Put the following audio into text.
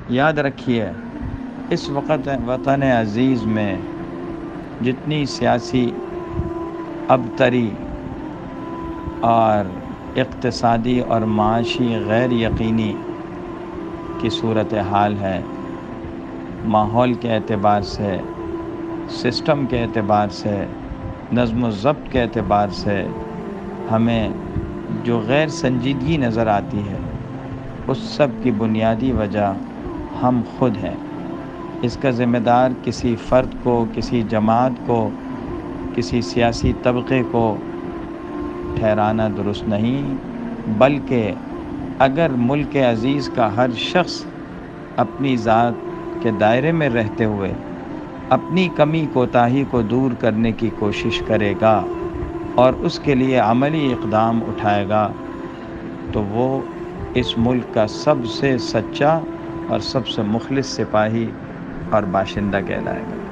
یاد رکھیے، اس وقت وطن عزیز میں جتنی سیاسی ابتری اور اقتصادی اور معاشی غیر یقینی کی صورتحال ہے، ماحول کے اعتبار سے، سسٹم کے اعتبار سے، نظم و ضبط کے اعتبار سے ہمیں جو غیر سنجیدگی نظر آتی ہے، اس سب کی بنیادی وجہ ہم خود ہیں۔ اس کا ذمہ دار کسی فرد کو، کسی جماعت کو، کسی سیاسی طبقے کو ٹھہرانا درست نہیں، بلکہ اگر ملک عزیز کا ہر شخص اپنی ذات کے دائرے میں رہتے ہوئے اپنی کمی کوتاہی کو دور کرنے کی کوشش کرے گا اور اس کے لیے عملی اقدام اٹھائے گا، تو وہ اس ملک کا سب سے سچا اور سب سے مخلص سپاہی اور باشندہ کہلائے گا۔